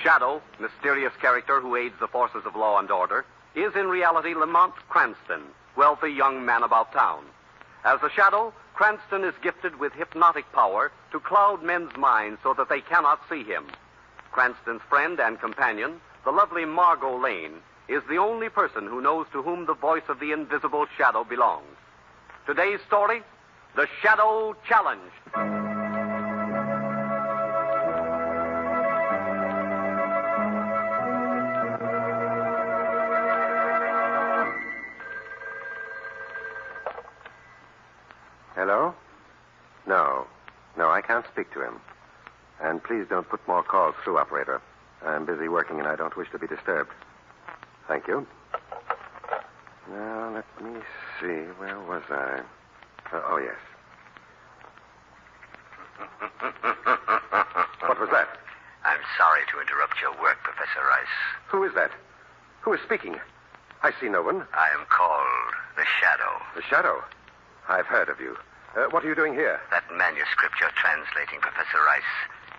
Shadow, mysterious character who aids the forces of law and order, is in reality Lamont Cranston, wealthy young man about town. As the Shadow, Cranston is gifted with hypnotic power to cloud men's minds so that they cannot see him. Cranston's friend and companion, the lovely Margot Lane, is the only person who knows to whom the voice of the invisible Shadow belongs. Today's story, The Shadow Challenge. Hello? No, I can't speak to him. And please don't put more calls through, operator. I'm busy working and I don't wish to be disturbed. Thank you. Now, let me see. Where was I? Oh, yes. What was that? I'm sorry to interrupt your work, Professor Rice. Who is that? Who is speaking? I see no one. I am called the Shadow. The Shadow? I've heard of you. What are you doing here? That manuscript you're translating, Professor Rice,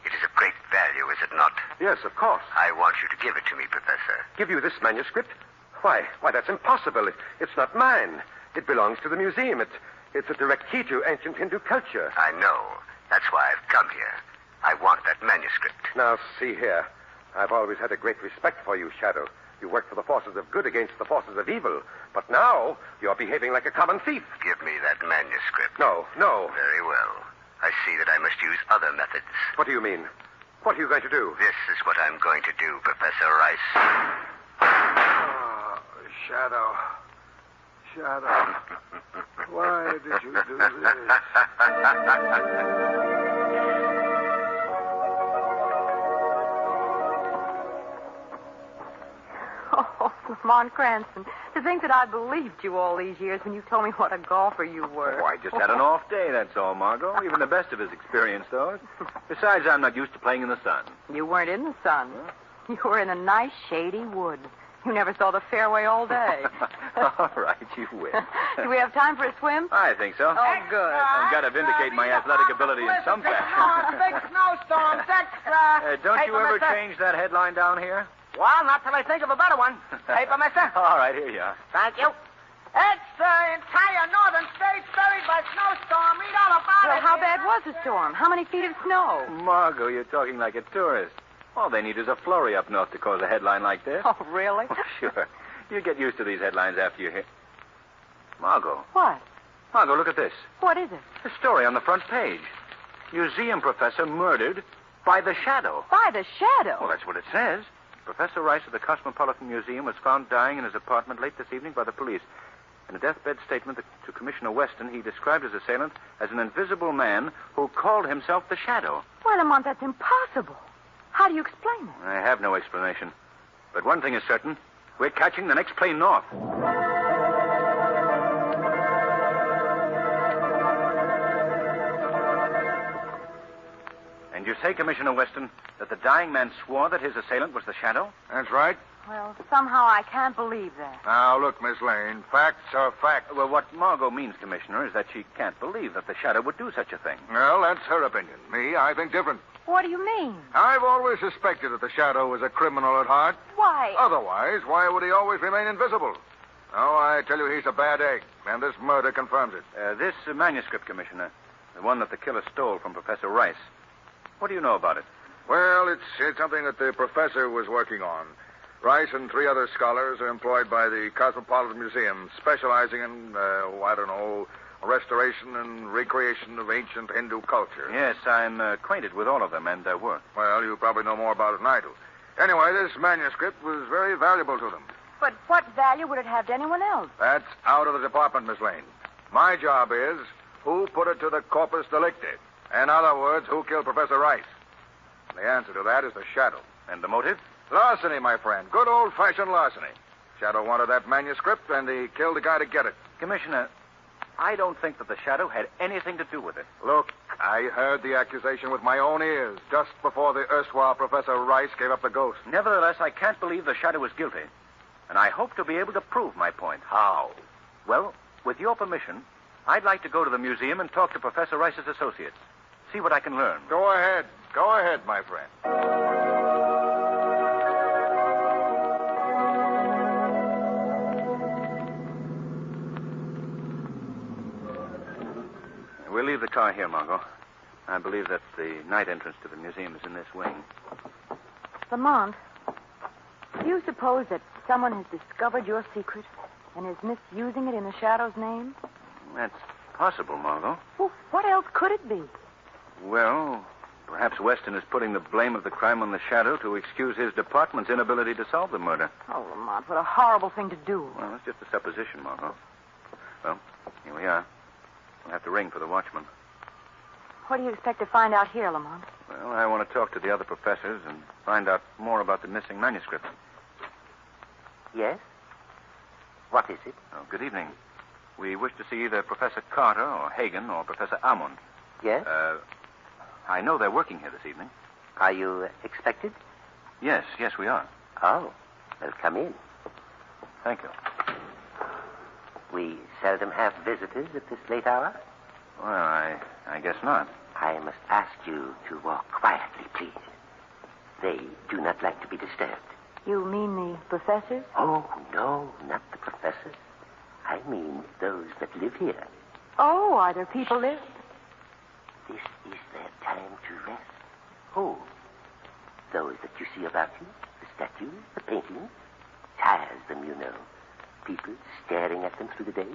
it is of great value, is it not? Yes, of course. I want you to give it to me, Professor. Give you this manuscript? Why, that's impossible. It's not mine. It belongs to the museum. It's a direct key to ancient Hindu culture. I know. That's why I've come here. I want that manuscript. Now, see here. I've always had a great respect for you, Shadow. You work for the forces of good against the forces of evil. But now, you're behaving like a common thief. Give me that manuscript. No. Very well. I see that I must use other methods. What do you mean? What are you going to do? This is what I'm going to do, Professor Rice. Oh, Shadow. Why did you do this? Oh, Lamont Cranston, to think that I believed you all these years when you told me what a golfer you were. Oh, I just had an off day, that's all, Margot. Even the best of us experienced those. Besides, I'm not used to playing in the sun. You weren't in the sun. You were in a nice, shady wood. You never saw the fairway all day. All right, you win. Do we have time for a swim? I think so. Oh, good. I've got to vindicate my athletic ability in some fashion. Big snowstorms, extra. Don't you Paper, ever mister. change that headline down here? Well, not till I think of a better one. Paper, mister. All right, here you are. Thank you. It's entire northern states buried by snowstorm. Read all about Well, it. how bad was the storm? How many feet of snow? Margot, you're talking like a tourist. All they need is a flurry up north to cause a headline like this. Oh, really? Oh, sure. You get used to these headlines after you hear... Margot. What? Margot, look at this. What is it? The story on the front page. Museum professor murdered by the Shadow. By the Shadow. Well, that's what it says. Professor Rice of the Cosmopolitan Museum was found dying in his apartment late this evening by the police. In a deathbed statement to Commissioner Weston, he described his assailant as an invisible man who called himself the Shadow. Why, Lamont, that's impossible. How do you explain it? I have no explanation. But one thing is certain. We're catching the next plane north. And you say, Commissioner Weston, that the dying man swore that his assailant was the Shadow? That's right. Well, somehow I can't believe that. Now, look, Miss Lane, facts are facts. Well, what Margot means, Commissioner, is that she can't believe that the Shadow would do such a thing. Well, that's her opinion. Me, I think different. What do you mean? I've always suspected that the Shadow was a criminal at heart. Why? Otherwise, why would he always remain invisible? Oh, I tell you, he's a bad egg, and this murder confirms it. This manuscript, Commissioner, the one that the killer stole from Professor Rice. What do you know about it? Well, it's something that the professor was working on. Rice and 3 other scholars are employed by the Cosmopolitan Museum, specializing in, restoration and recreation of ancient Hindu culture. Yes, I'm acquainted with all of them and their work. Well, you probably know more about it than I do. Anyway, this manuscript was very valuable to them. But what value would it have to anyone else? That's out of the department, Miss Lane. My job is who put it to the corpus delicti. In other words, who killed Professor Rice? The answer to that is the Shadow. And the motive? Larceny, my friend. Good old-fashioned larceny. Shadow wanted that manuscript, and he killed the guy to get it. Commissioner, I don't think that the Shadow had anything to do with it. Look, I heard the accusation with my own ears just before the erstwhile Professor Rice gave up the ghost. Nevertheless, I can't believe the Shadow is guilty. And I hope to be able to prove my point. How? Well, with your permission, I'd like to go to the museum and talk to Professor Rice's associates. See what I can learn. Go ahead. Go ahead, my friend. We'll leave the car here, Margot. I believe that the night entrance to the museum is in this wing. Lamont, do you suppose that someone has discovered your secret and is misusing it in the Shadow's name? That's possible, Margot. Well, what else could it be? Well, perhaps Weston is putting the blame of the crime on the Shadow to excuse his department's inability to solve the murder. Oh, Lamont, what a horrible thing to do. Well, it's just a supposition, Margot. Well, here we are. We'll have to ring for the watchman. What do you expect to find out here, Lamont? Well, I want to talk to the other professors and find out more about the missing manuscript. Yes? What is it? Oh, good evening. We wish to see either Professor Carter or Hagen or Professor Almond. Yes? I know they're working here this evening. Are you expected? Yes, we are. Oh, well, come in. Thank you. We seldom have visitors at this late hour. Well, I guess not. I must ask you to walk quietly, please. They do not like to be disturbed. You mean the professors? Oh, no, not the professors. I mean those that live here. Oh, are there people there? This is their time to rest. Who? Those that you see about you, the statues, the paintings. Tires them, you know. People staring at them through the day.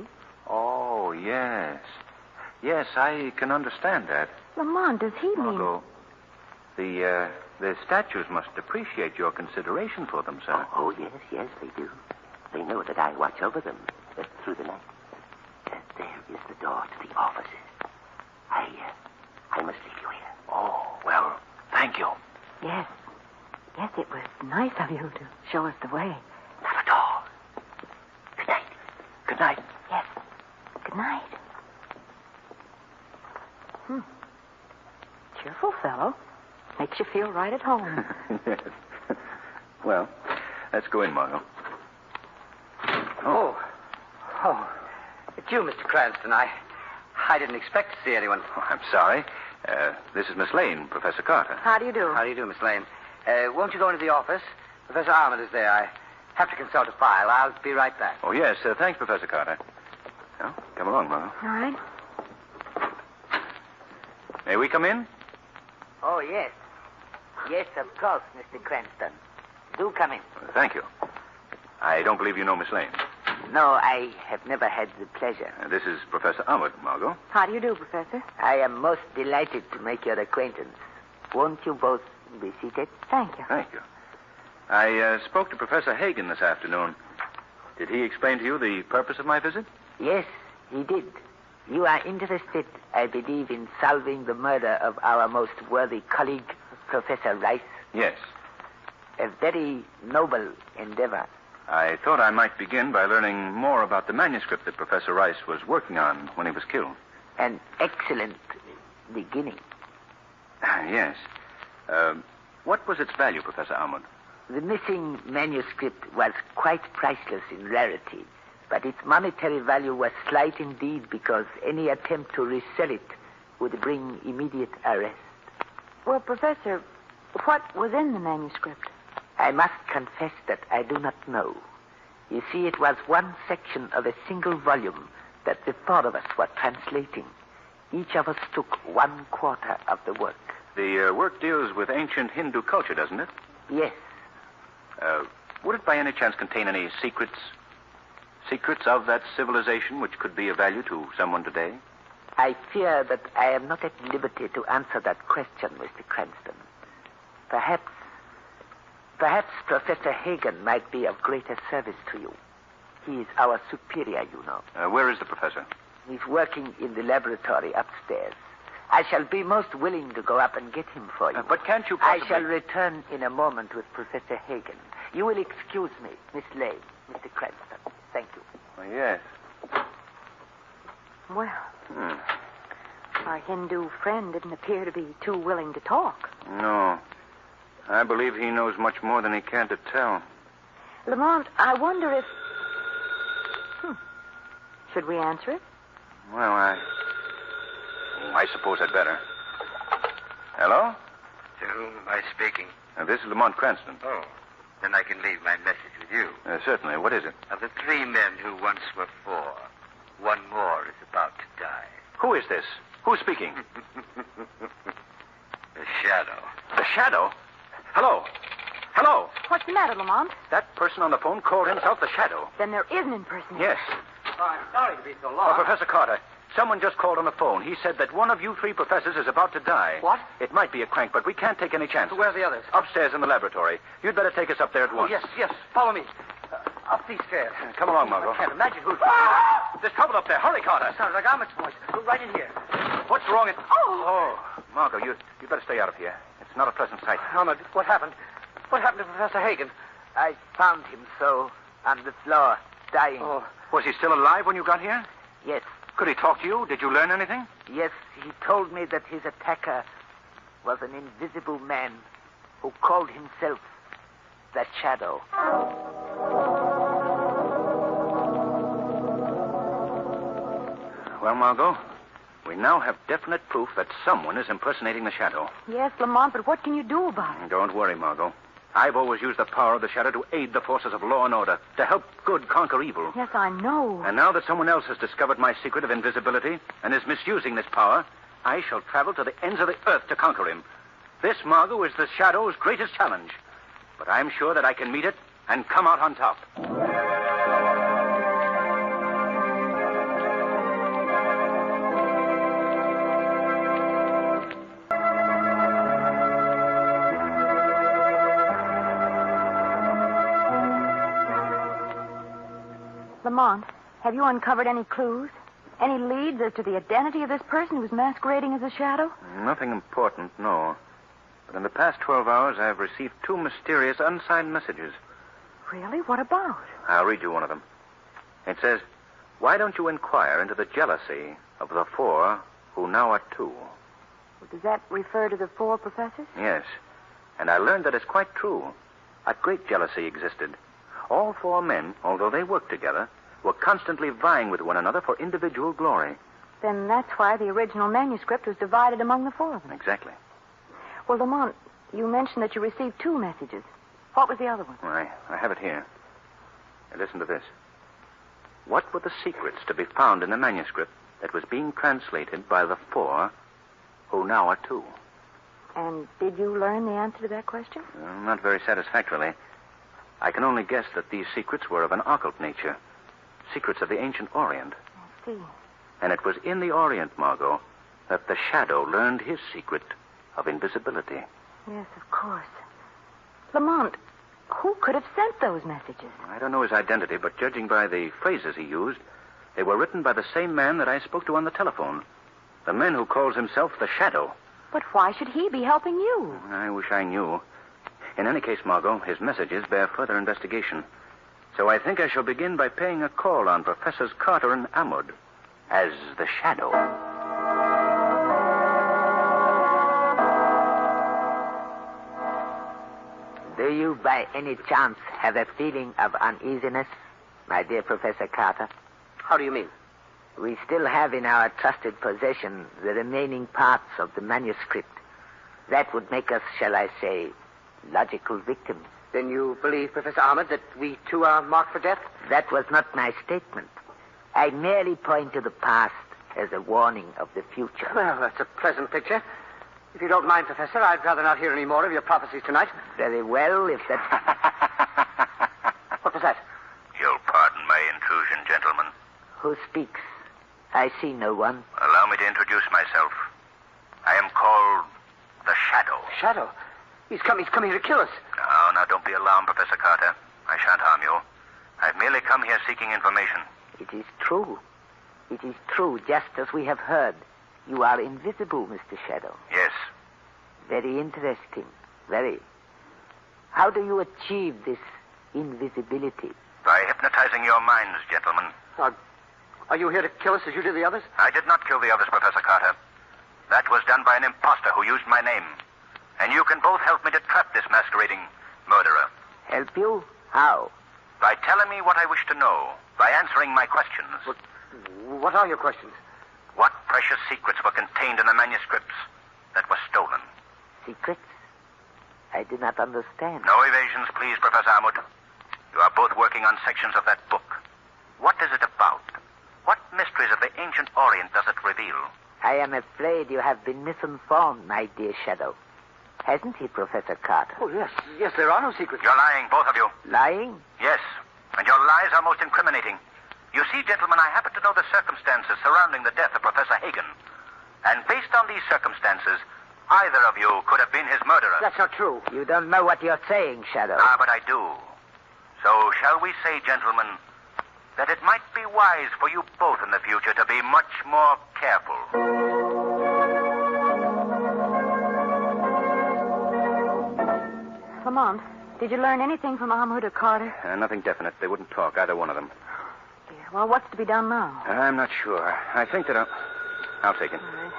Oh, yes. Yes, I can understand that. Lamont, does he mean... Margot, the statues must appreciate your consideration for them, sir. Oh, yes, they do. They know that I watch over them through the night. There is the door to the offices. I must leave you here. Oh, well, thank you. Yes, it was nice of you to show us the way. Not at all. Good night. Good night. Yes, good night. Cheerful fellow. Makes you feel right at home. Yes. Well, let's go in, Margot. Oh, it's you, Mr. Cranston. I didn't expect to see anyone. Oh, I'm sorry. This is Miss Lane, Professor Carter. How do you do? How do you do, Miss Lane? Won't you go into the office? Professor Armand is there. I have to consult a file. I'll be right back. Oh, yes. Thanks, Professor Carter. Well, come along, Margot. All right. May we come in? Oh, yes. Yes, of course, Mr. Cranston. Do come in. Thank you. I don't believe you know Miss Lane. No, I have never had the pleasure. This is Professor Armand, Margot. How do you do, Professor? I am most delighted to make your acquaintance. Won't you both be seated? Thank you. Thank you. I spoke to Professor Hagen this afternoon. Did he explain to you the purpose of my visit? Yes, he did. You are interested, I believe, in solving the murder of our most worthy colleague, Professor Rice. Yes. A very noble endeavor. I thought I might begin by learning more about the manuscript that Professor Rice was working on when he was killed. An excellent beginning. Yes. What was its value, Professor Almond? The missing manuscript was quite priceless in rarity, but its monetary value was slight indeed because any attempt to resell it would bring immediate arrest. Well, Professor, what was in the manuscript? I must confess that I do not know. You see, it was one section of a single volume that the four of us were translating. Each of us took 1/4 of the work. The work deals with ancient Hindu culture, doesn't it? Yes. Would it by any chance contain any secrets? Secrets of that civilization which could be of value to someone today? I fear that I am not at liberty to answer that question, Mr. Cranston. Perhaps Professor Hagen might be of greater service to you. He is our superior, you know. Where is the professor? He's working in the laboratory upstairs. I shall be most willing to go up and get him for you. But can't you possibly... I shall return in a moment with Professor Hagen. You will excuse me, Miss Lane, Mr. Cranston. Thank you. Oh, yes. Well, our Hindu friend didn't appear to be too willing to talk. No. I believe he knows much more than he can to tell. Lamont, I wonder if... Should we answer it? Well, I suppose I'd better. Hello? To whom am I speaking? This is Lamont Cranston. Oh, then I can leave my message with you. Certainly. What is it? Of the 3 men who once were 4, one more is about to die. Who is this? Who's speaking? The Shadow. The Shadow? Hello? Hello? What's the matter, Lamont? That person on the phone called himself the Shadow. Then there is an impersonator. Yes. Oh, I'm sorry to be so long. Professor Carter, someone just called on the phone. He said that one of you three professors is about to die. What? It might be a crank, but we can't take any chances. Where are the others? Upstairs in the laboratory. You'd better take us up there at once. Yes. Follow me. Up these stairs. Come along, Margot. I can't imagine who's... There's trouble up there. Hurry, Carter. Sounds like Ahmed's voice. Right in here. What's wrong? Oh, Margot, you better stay out of here. It's not a pleasant sight. Ahmed, what happened? What happened to Professor Hagen? I found him so, on the floor, dying. Oh, Was he still alive when you got here? Yes, Could he talk to you? Did you learn anything? yes, he told me that his attacker was an invisible man who called himself the Shadow. Well, Margot, we now have definite proof that someone is impersonating the Shadow. Yes, Lamont, but what can you do about it? Don't worry, Margot. I've always used the power of the Shadow to aid the forces of law and order, to help good conquer evil. Yes, I know. And now that someone else has discovered my secret of invisibility and is misusing this power, I shall travel to the ends of the earth to conquer him. This, Margot, is the Shadow's greatest challenge. But I'm sure that I can meet it and come out on top. Lamont, have you uncovered any clues? Any leads as to the identity of this person who's masquerading as a shadow? Nothing important, no. But in the past 12 hours, I've received 2 mysterious unsigned messages. Really? What about? I'll read you one of them. It says, "Why don't you inquire into the jealousy of the 4 who now are 2? Does that refer to the 4 professors? Yes. And I learned that it's quite true. A great jealousy existed. All 4 men, although they worked together, were constantly vying with one another for individual glory. Then that's why the original manuscript was divided among the 4 of them. Exactly. Well, Lamont, you mentioned that you received 2 messages. What was the other one? I have it here. Listen to this. What were the secrets to be found in the manuscript that was being translated by the 4 who now are 2? And did you learn the answer to that question? Not very satisfactorily. I can only guess that these secrets were of an occult nature. Secrets of the ancient Orient. I see. And it was in the Orient, Margot, that the Shadow learned his secret of invisibility. Yes, of course. Lamont, who could have sent those messages? I don't know his identity, but judging by the phrases he used, they were written by the same man that I spoke to on the telephone. The man who calls himself the Shadow. But why should he be helping you? I wish I knew. In any case, Margot, his messages bear further investigation. So I think I shall begin by paying a call on Professors Carter and Amod as the Shadow. Do you by any chance have a feeling of uneasiness, my dear Professor Carter? How do you mean? We still have in our trusted possession the remaining parts of the manuscript. That would make us, shall I say, logical victims. Then you believe, Professor Ahmed, that we too are marked for death? That was not my statement. I merely point to the past as a warning of the future. Well, that's a pleasant picture. If you don't mind, Professor, I'd rather not hear any more of your prophecies tonight. Very well, if that's... What was that? You'll pardon my intrusion, gentlemen. Who speaks? I see no one. Allow me to introduce myself. I am called the Shadow. Shadow? He's come here to kill us. Now, don't be alarmed, Professor Carter. I shan't harm you. I've merely come here seeking information. It is true. It is true, just as we have heard. You are invisible, Mr. Shadow. Yes. Very interesting. Very. How do you achieve this invisibility? By hypnotizing your minds, gentlemen. Are you here to kill us as you did the others? I did not kill the others, Professor Carter. That was done by an imposter who used my name. And you can both help me to trap this masquerading murderer. Help you? How? By telling me what I wish to know. By answering my questions. What are your questions? What precious secrets were contained in the manuscripts that were stolen? Secrets? I do not understand. No evasions, please, Professor Amud. You are both working on sections of that book. What is it about? What mysteries of the ancient Orient does it reveal? I am afraid you have been misinformed, my dear Shadow. Hasn't he, Professor Carter? Oh, yes. Yes, there are no secrets. You're lying, both of you. Lying? Yes, and your lies are most incriminating. You see, gentlemen, I happen to know the circumstances surrounding the death of Professor Hagen. And based on these circumstances, either of you could have been his murderer. That's not true. You don't know what you're saying, Shadow. Ah, but I do. So shall we say, gentlemen, that it might be wise for you both in the future to be much more careful. Lamont, did you learn anything from Ahmad or Carter? Nothing definite. They wouldn't talk, either one of them. Dear. Well, what's to be done now? I'm not sure. I think that I'll take it. All right.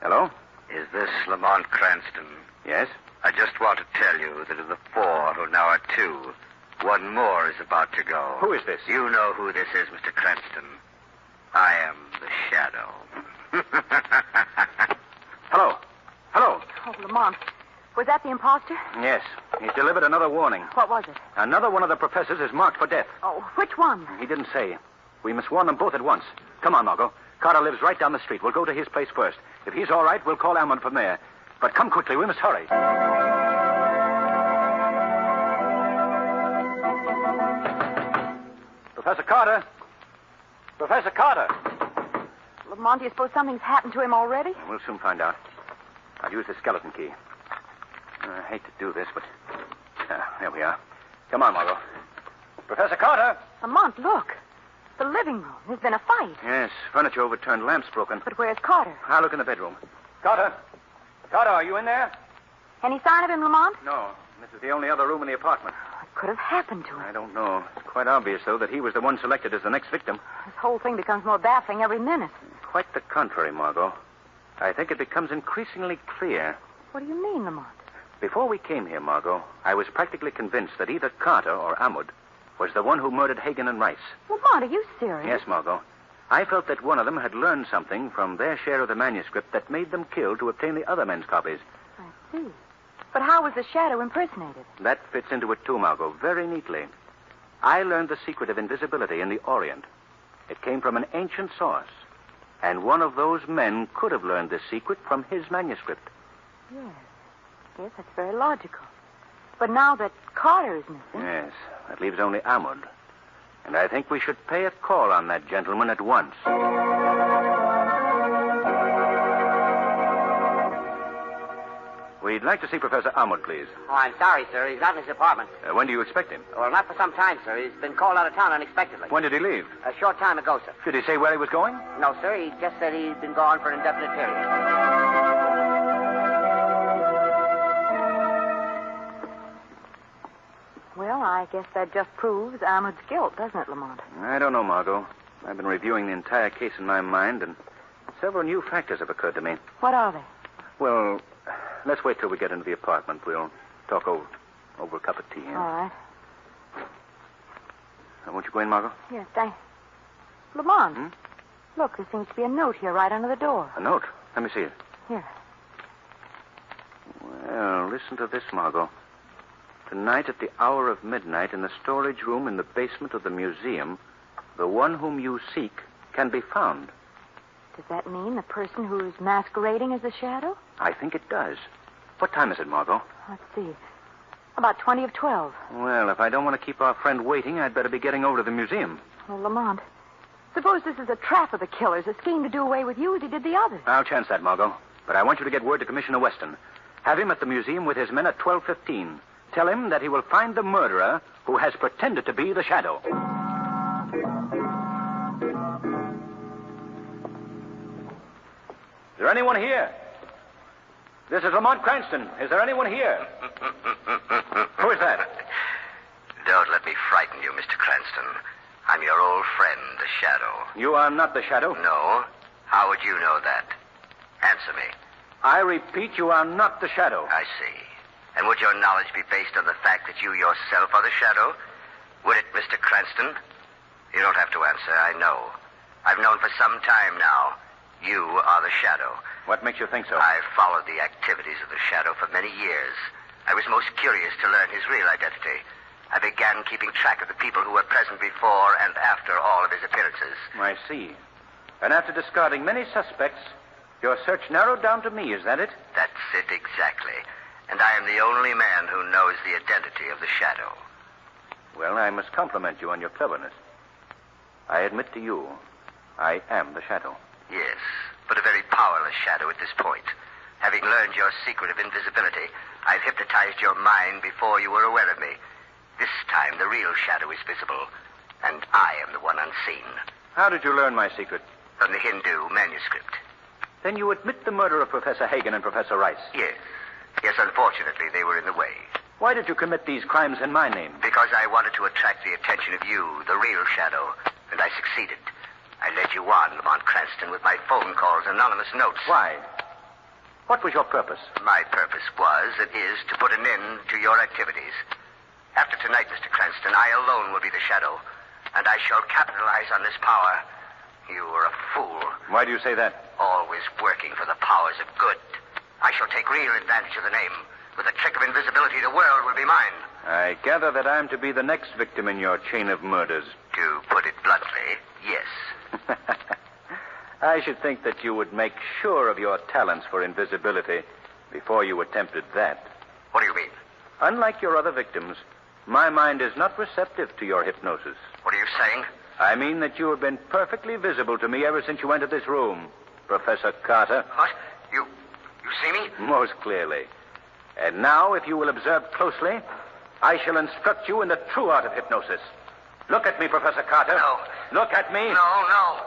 Hello? Is this Lamont Cranston? Yes? I just want to tell you that of the 4 who now are 2, one more is about to go. Who is this? You know who this is, Mr. Cranston. I am the Shadow. Hello? Hello? Oh, Lamont, was that the imposter? Yes. He's delivered another warning. What was it? Another one of the professors is marked for death. Oh, which one? He didn't say. We must warn them both at once. Come on, Margot. Carter lives right down the street. We'll go to his place first. If he's all right, we'll call Almond from there. But come quickly. We must hurry. Professor Carter. Professor Carter. Lamont, do you suppose something's happened to him already? We'll soon find out. I'll use the skeleton key. I hate to do this, but... there we are. Come on, Margot. Professor Carter! Lamont, look. The living room. There's been a fight. Yes, furniture overturned, lamps broken. But where's Carter? I'll look in the bedroom. Carter! Carter, are you in there? Any sign of him, Lamont? No. This is the only other room in the apartment. What could have happened to him? I don't know. It's quite obvious, though, that he was the one selected as the next victim. This whole thing becomes more baffling every minute. Quite the contrary, Margot. I think it becomes increasingly clear. What do you mean, Lamont? Before we came here, Margot, I was practically convinced that either Carter or Ahmad was the one who murdered Hagen and Rice. Lamont, are you serious? Yes, Margot. I felt that one of them had learned something from their share of the manuscript that made them kill to obtain the other men's copies. I see. But how was the Shadow impersonated? That fits into it, too, Margot, very neatly. I learned the secret of invisibility in the Orient. It came from an ancient source. And one of those men could have learned this secret from his manuscript. Yes. Yes, that's very logical. But now that Carter is missing... Yes, that leaves only Ahmad. And I think we should pay a call on that gentleman at once. We'd like to see Professor Ahmad, please. Oh, I'm sorry, sir. He's not in his apartment. When do you expect him? Well, not for some time, sir. He's been called out of town unexpectedly. When did he leave? A short time ago, sir. Did he say where he was going? No, sir. He just said he'd been gone for an indefinite period. Well, I guess that just proves Ahmad's guilt, doesn't it, Lamont? I don't know, Margot. I've been reviewing the entire case in my mind, and several new factors have occurred to me. What are they? Well, let's wait till we get into the apartment. We'll talk over a cup of tea. All right. Won't you go in, Margot? Yes, thanks. Lamont, look, there seems to be a note here right under the door. A note? Let me see it. Here. Well, listen to this, Margot. Tonight at the hour of midnight in the storage room in the basement of the museum, the one whom you seek can be found. Does that mean the person who is masquerading as the Shadow? I think it does. What time is it, Margot? Let's see. About 20 of 12. Well, if I don't want to keep our friend waiting, I'd better be getting over to the museum. Well, Lamont, suppose this is a trap of the killers, a scheme to do away with you as he did the others. I'll chance that, Margot. But I want you to get word to Commissioner Weston. Have him at the museum with his men at 12:15. Tell him that he will find the murderer who has pretended to be the Shadow. Is there anyone here? This is Lamont Cranston. Is there anyone here? Who is that? Don't let me frighten you, Mr. Cranston. I'm your old friend, the Shadow. You are not the Shadow? No? How would you know that? Answer me. I repeat, you are not the Shadow. I see. And would your knowledge be based on the fact that you yourself are the Shadow? Would it, Mr. Cranston? You don't have to answer. I know. I've known for some time now. You are the Shadow. What makes you think so? I've followed the activities of the Shadow for many years. I was most curious to learn his real identity. I began keeping track of the people who were present before and after all of his appearances. I see. And after discarding many suspects, your search narrowed down to me, is that it? That's it exactly. And I am the only man who knows the identity of the Shadow. Well, I must compliment you on your cleverness. I admit to you, I am the Shadow. Yes, but a very powerless Shadow at this point. Having learned your secret of invisibility, I've hypnotized your mind before you were aware of me. This time, the real Shadow is visible, and I am the one unseen. How did you learn my secret? From the Hindu manuscript. Then you admit the murder of Professor Hagen and Professor Rice? Yes. Yes, unfortunately, they were in the way. Why did you commit these crimes in my name? Because I wanted to attract the attention of you, the real Shadow, and I succeeded. I led you on, Lamont Cranston, with my phone calls, anonymous notes. Why? What was your purpose? My purpose was, and is, to put an end to your activities. After tonight, Mr. Cranston, I alone will be the Shadow, and I shall capitalize on this power. You are a fool. Why do you say that? Always working for the powers of good. I shall take real advantage of the name. With a trick of invisibility, the world will be mine. I gather that I'm to be the next victim in your chain of murders. To put it bluntly, yes. I should think that you would make sure of your talents for invisibility before you attempted that. What do you mean? Unlike your other victims, my mind is not receptive to your hypnosis. What are you saying? I mean that you have been perfectly visible to me ever since you entered this room, Professor Carter. What? You see me? Most clearly. And now, if you will observe closely, I shall instruct you in the true art of hypnosis. Look at me, Professor Carter. No. Look at me. No.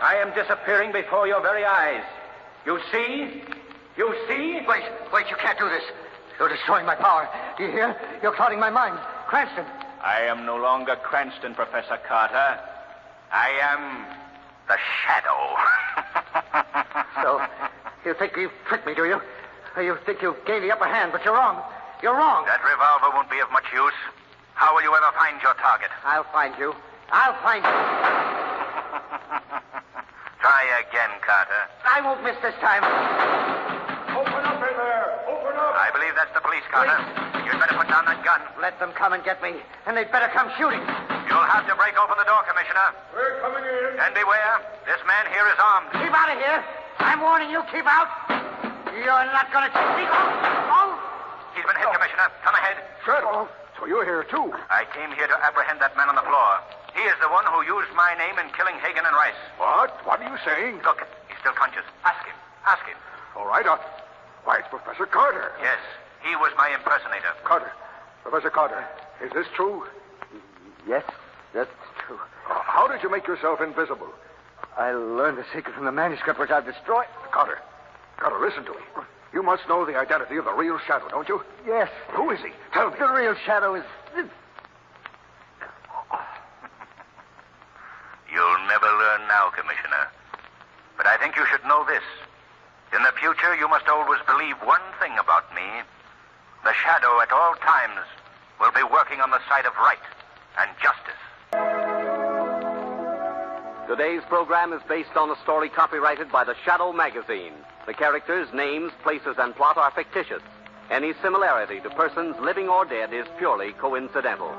I am disappearing before your very eyes. You see? You see? Wait, you can't do this. You're destroying my power. Do you hear? You're clouding my mind. Cranston. I am no longer Cranston, Professor Carter. I am the Shadow. So, you think you've tricked me, do you? You think you've gained the upper hand, but you're wrong. You're wrong. That revolver won't be of much use. How will you ever find your target? I'll find you. I'll find you. Try again, Carter. I won't miss this time. Open up in there. Open up. I believe that's the police, Carter. You'd better put down that gun. Let them come and get me, and they'd better come shooting. You'll have to break open the door, Commissioner. We're coming in. And beware, this man here is armed. Keep out of here. I'm warning you, keep out. You're not going to take me. Oh. He's been hit, Commissioner. Come ahead. Shadow. So you're here, too. I came here to apprehend that man on the floor. He is the one who used my name in killing Hagen and Rice. What? What are you saying? Look, he's still conscious. Ask him. Ask him. All right. Why, it's Professor Carter. Yes, he was my impersonator. Carter. Professor Carter, is this true? Yes, that's true. How did you make yourself invisible? I learned the secret from the manuscript which I've destroyed. Carter, listen to me. You must know the identity of the real Shadow, don't you? Yes. Who is he? Tell me. The real Shadow is... You'll never learn now, Commissioner. But I think you should know this. In the future, you must always believe one thing about me. The Shadow at all times will be working on the side of right and justice. Today's program is based on a story copyrighted by the Shadow magazine. The characters, names, places, and plot are fictitious. Any similarity to persons living or dead is purely coincidental.